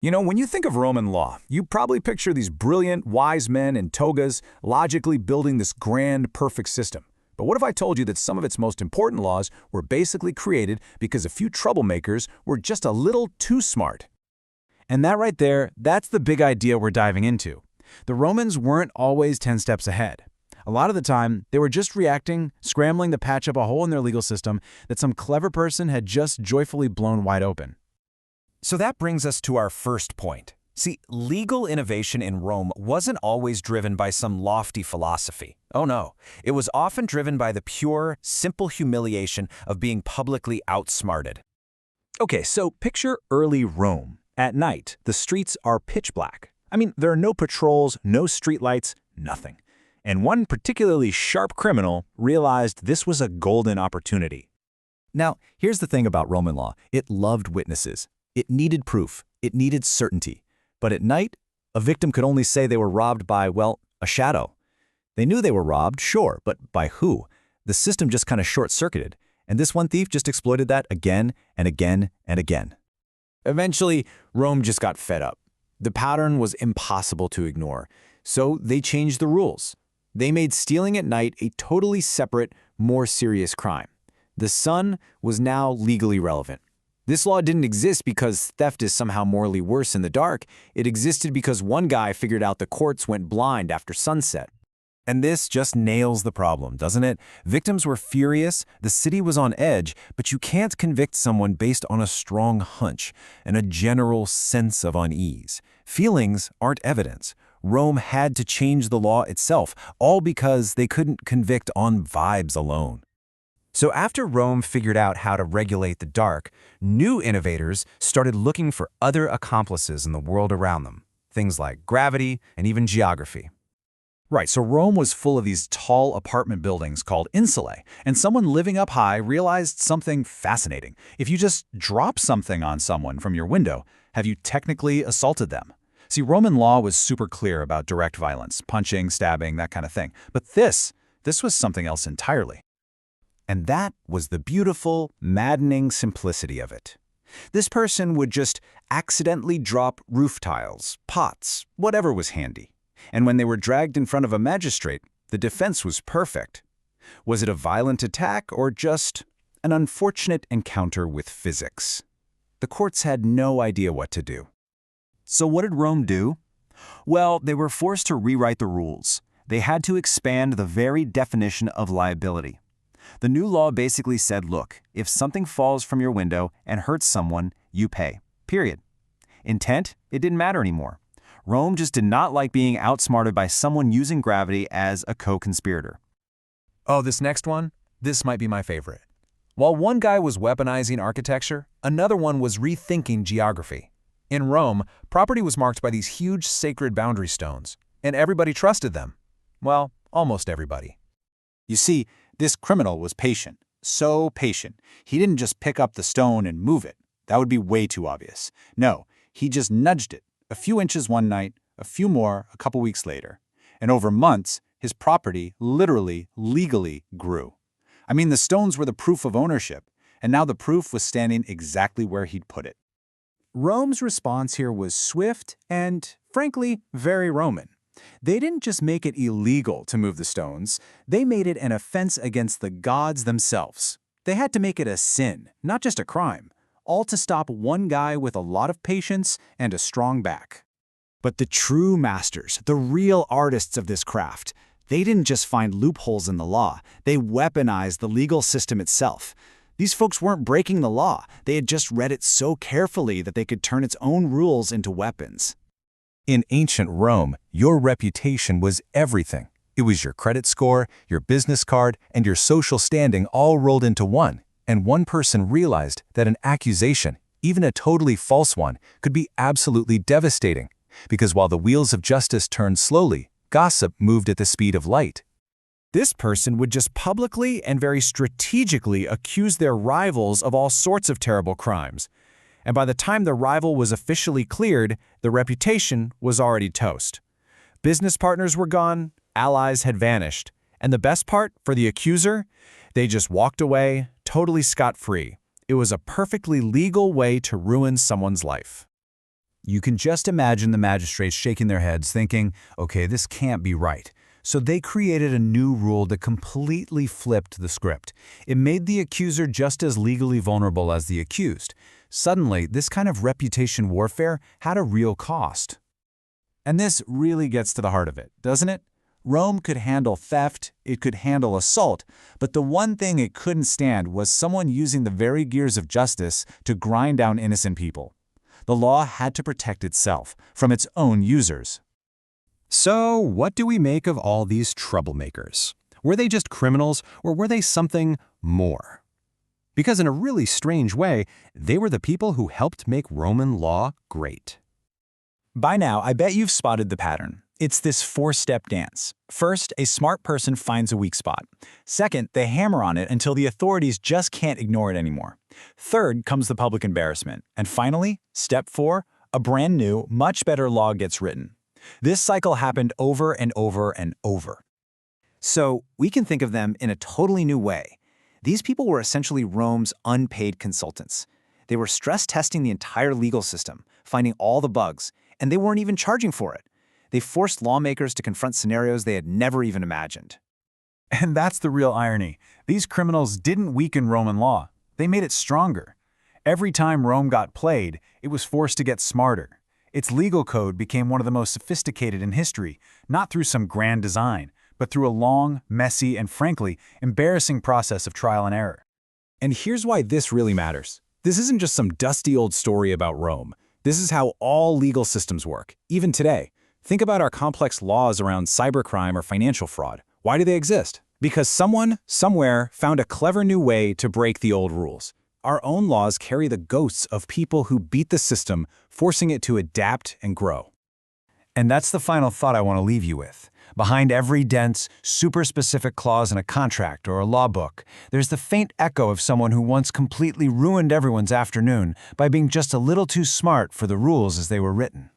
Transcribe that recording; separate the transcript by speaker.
Speaker 1: You know, when you think of Roman law, you probably picture these brilliant, wise men in togas logically building this grand, perfect system. But what if I told you that some of its most important laws were basically created because a few troublemakers were just a little too smart?
Speaker 2: And that right there, that's the big idea we're diving into. The Romans weren't always 10 steps ahead. A lot of the time, they were just reacting, scrambling to patch up a hole in their legal system that some clever person had just joyfully blown wide open.
Speaker 3: So that brings us to our first point. See, legal innovation in Rome wasn't always driven by some lofty philosophy. Oh no, it was often driven by the pure, simple humiliation of being publicly outsmarted.
Speaker 1: Okay, so picture early Rome. At night, the streets are pitch black. I mean, there are no patrols, no streetlights, nothing. And one particularly sharp criminal realized this was a golden opportunity. Now, here's the thing about Roman law. It loved witnesses. It needed proof. It needed certainty. But at night, a victim could only say they were robbed by, well, a shadow. They knew they were robbed, sure, but by who? The system just kind of short-circuited, and this one thief just exploited that again and again and again.
Speaker 2: Eventually, Rome just got fed up. The pattern was impossible to ignore, so they changed the rules. They made stealing at night a totally separate, more serious crime. The sun was now legally relevant. This law didn't exist because theft is somehow morally worse in the dark. It existed because one guy figured out the courts went blind after sunset.
Speaker 3: And this just nails the problem, doesn't it? Victims were furious, the city was on edge, but you can't convict someone based on a strong hunch and a general sense of unease. Feelings aren't evidence. Rome had to change the law itself, all because they couldn't convict on vibes alone. So after Rome figured out how to regulate the dark, new innovators started looking for other accomplices in the world around them, things like gravity and even geography.
Speaker 1: Right, so Rome was full of these tall apartment buildings called insulae, and someone living up high realized something fascinating. If you just drop something on someone from your window, have you technically assaulted them? See, Roman law was super clear about direct violence, punching, stabbing, that kind of thing. But this was something else entirely.
Speaker 3: And that was the beautiful, maddening simplicity of it. This person would just accidentally drop roof tiles, pots, whatever was handy. And when they were dragged in front of a magistrate, the defense was perfect. Was it a violent attack or just an unfortunate encounter with physics? The courts had no idea what to do.
Speaker 4: So what did Rome do? Well, they were forced to rewrite the rules. They had to expand the very definition of liability. The new law basically said, look, if something falls from your window and hurts someone, you pay. Period. Intent? It didn't matter anymore. Rome just did not like being outsmarted by someone using gravity as a co-conspirator.
Speaker 3: Oh, this next one? This might be my favorite. While one guy was weaponizing architecture, another one was rethinking geography. In Rome, property was marked by these huge sacred boundary stones, and everybody trusted them. Well, almost everybody.
Speaker 5: You see, this criminal was patient, so patient. He didn't just pick up the stone and move it. That would be way too obvious. No, he just nudged it, a few inches one night, a few more a couple weeks later. And over months, his property literally, legally grew. I mean, the stones were the proof of ownership, and now the proof was standing exactly where he'd put it.
Speaker 2: Rome's response here was swift and, frankly, very Roman. They didn't just make it illegal to move the stones, they made it an offense against the gods themselves. They had to make it a sin, not just a crime, all to stop one guy with a lot of patience and a strong back.
Speaker 1: But the true masters, the real artists of this craft, they didn't just find loopholes in the law, they weaponized the legal system itself. These folks weren't breaking the law, they had just read it so carefully that they could turn its own rules into weapons.
Speaker 3: In ancient Rome, your reputation was everything. It was your credit score, your business card, and your social standing all rolled into one. And one person realized that an accusation, even a totally false one, could be absolutely devastating. Because while the wheels of justice turned slowly, gossip moved at the speed of light. This person would just publicly and very strategically accuse their rivals of all sorts of terrible crimes. And by the time the rival was officially cleared, the reputation was already toast. Business partners were gone, allies had vanished, and the best part for the accuser? They just walked away, totally scot-free. It was a perfectly legal way to ruin someone's life. You can just imagine the magistrates shaking their heads thinking, okay, this can't be right. So they created a new rule that completely flipped the script. It made the accuser just as legally vulnerable as the accused. Suddenly, this kind of reputation warfare had a real cost.
Speaker 5: And this really gets to the heart of it, doesn't it? Rome could handle theft, it could handle assault, but the one thing it couldn't stand was someone using the very gears of justice to grind down innocent people. The law had to protect itself from its own users.
Speaker 6: So, what do we make of all these troublemakers? Were they just criminals, or were they something more? Because in a really strange way, they were the people who helped make Roman law great.
Speaker 1: By now, I bet you've spotted the pattern. It's this four-step dance. First, a smart person finds a weak spot. Second, they hammer on it until the authorities just can't ignore it anymore. Third comes the public embarrassment. And finally, step 4, a brand new, much better law gets written. This cycle happened over and over and over.
Speaker 2: So we can think of them in a totally new way. These people were essentially Rome's unpaid consultants. They were stress testing the entire legal system, finding all the bugs, and they weren't even charging for it. They forced lawmakers to confront scenarios they had never even imagined.
Speaker 5: And that's the real irony. These criminals didn't weaken Roman law. They made it stronger. Every time Rome got played, it was forced to get smarter. Its legal code became one of the most sophisticated in history, not through some grand design, but through a long, messy, and frankly, embarrassing process of trial and error.
Speaker 1: And here's why this really matters. This isn't just some dusty old story about Rome. This is how all legal systems work, even today. Think about our complex laws around cybercrime or financial fraud. Why do they exist? Because someone, somewhere, found a clever new way to break the old rules. Our own laws carry the ghosts of people who beat the system, forcing it to adapt and grow.
Speaker 3: And that's the final thought I want to leave you with. Behind every dense, super-specific clause in a contract or a law book, there's the faint echo of someone who once completely ruined everyone's afternoon by being just a little too smart for the rules as they were written.